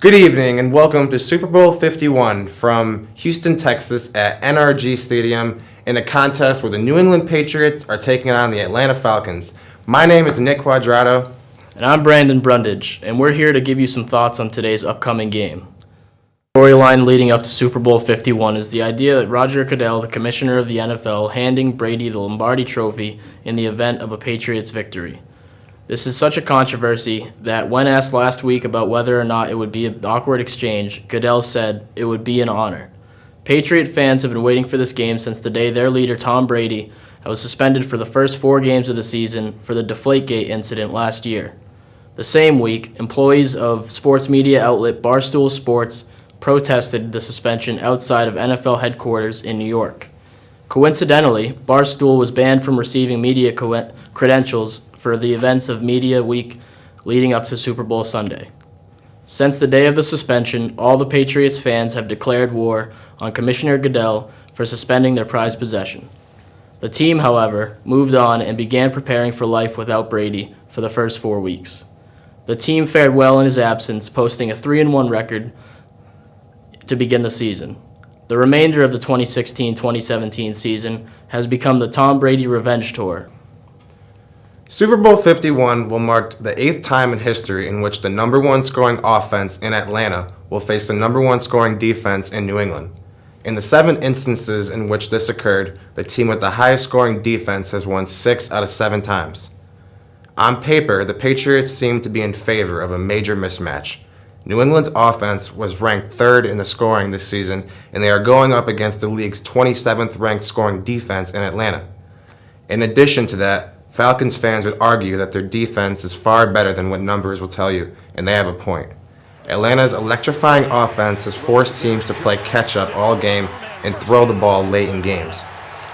Good evening and welcome to Super Bowl 51 from Houston, Texas at NRG Stadium in a contest where the New England Patriots are taking on the Atlanta Falcons. My name is Nick Quadrado. And I'm Brandon Brundage, and we're here to give you some thoughts on today's upcoming game. The storyline leading up to Super Bowl 51 is the idea that Roger Goodell, the commissioner of the NFL, handing Brady the Lombardi Trophy in the event of a Patriots victory. This is such a controversy that when asked last week about whether or not it would be an awkward exchange, Goodell said it would be an honor. Patriot fans have been waiting for this game since the day their leader Tom Brady was suspended for the first 4 games of the season for the Deflategate incident last year. The same week, employees of sports media outlet Barstool Sports protested the suspension outside of NFL headquarters in New York. Coincidentally, Barstool was banned from receiving media credentials for the events of Media Week leading up to Super Bowl Sunday. Since the day of the suspension, all the Patriots fans have declared war on Commissioner Goodell for suspending their prized possession. The team, however, moved on and began preparing for life without Brady for the first 4 weeks. The team fared well in his absence, posting a 3-1 record to begin the season. The remainder of the 2016-2017 season has become the Tom Brady Revenge Tour. Super Bowl 51 will mark the 8th time in history in which the number 1 scoring offense in Atlanta will face the number 1 scoring defense in New England. In the 7 instances in which this occurred, the team with the highest scoring defense has won 6 out of 7 times. On paper, the Patriots seem to be in favor of a major mismatch. New England's offense was ranked 3rd in the scoring this season, and they are going up against the league's 27th ranked scoring defense in Atlanta. In addition to that, Falcons fans would argue that their defense is far better than what numbers will tell you, and they have a point. Atlanta's electrifying offense has forced teams to play catch-up all game and throw the ball late in games.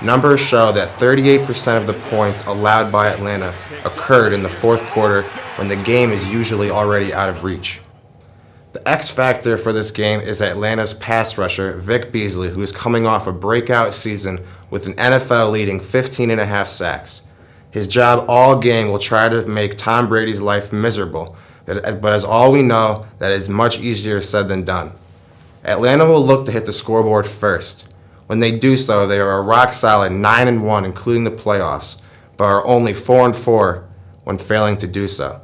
Numbers show that 38% of the points allowed by Atlanta occurred in the 4th quarter when the game is usually already out of reach. The X factor for this game is Atlanta's pass rusher, Vic Beasley, who is coming off a breakout season with an NFL-leading 15.5 sacks. His job all game will try to make Tom Brady's life miserable, but as all we know, that is much easier said than done. Atlanta will look to hit the scoreboard first. When they do so, they are a rock-solid 9-1, including the playoffs, but are only 4-4 when failing to do so.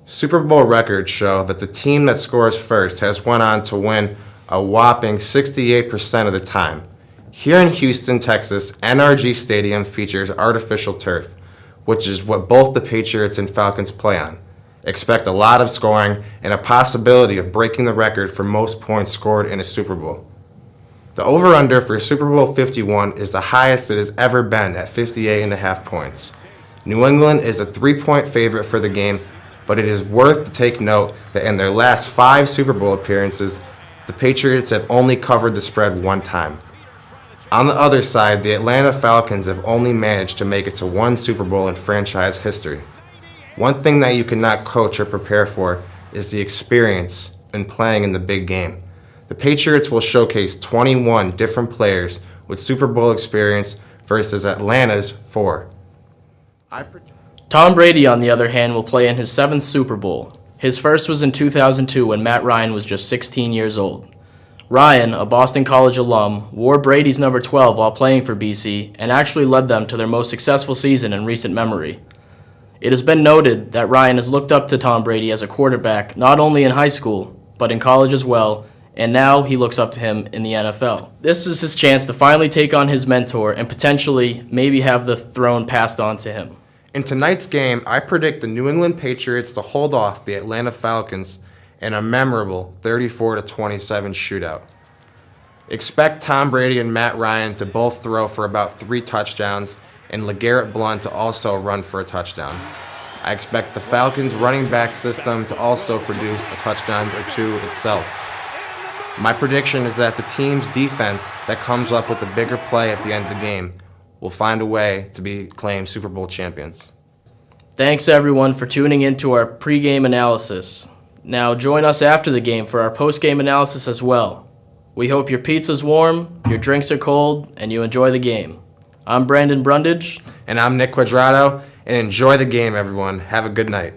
Super Bowl records show that the team that scores first has went on to win a whopping 68% of the time. Here in Houston, Texas, NRG Stadium features artificial turf, which is what both the Patriots and Falcons play on. Expect a lot of scoring and a possibility of breaking the record for most points scored in a Super Bowl. The over-under for Super Bowl 51 is the highest it has ever been at 58.5 points. New England is a 3-point favorite for the game, but it is worth to take note that in their last 5 Super Bowl appearances, the Patriots have only covered the spread 1 time. On the other side, the Atlanta Falcons have only managed to make it to 1 Super Bowl in franchise history. One thing that you cannot coach or prepare for is the experience in playing in the big game. The Patriots will showcase 21 different players with Super Bowl experience versus Atlanta's 4. Tom Brady, on the other hand, will play in his 7th Super Bowl. His first was in 2002 when Matt Ryan was just 16 years old. Ryan, a Boston College alum, wore Brady's number 12 while playing for BC and actually led them to their most successful season in recent memory. It has been noted that Ryan has looked up to Tom Brady as a quarterback not only in high school, but in college as well, and now he looks up to him in the NFL. This is his chance to finally take on his mentor and potentially maybe have the throne passed on to him. In tonight's game, I predict the New England Patriots to hold off the Atlanta Falcons in a memorable 34-27 shootout. Expect Tom Brady and Matt Ryan to both throw for about 3 touchdowns and LeGarrette Blount to also run for a touchdown. I expect the Falcons' running back system to also produce a touchdown or 2 itself. My prediction is that the team's defense that comes up with the bigger play at the end of the game will find a way to be claimed Super Bowl champions. Thanks everyone for tuning in to our pregame analysis. Now join us after the game for our postgame analysis as well. We hope your pizza's warm, your drinks are cold, and you enjoy the game. I'm Brandon Brundage. And I'm Nick Quadrado, and enjoy the game, everyone. Have a good night.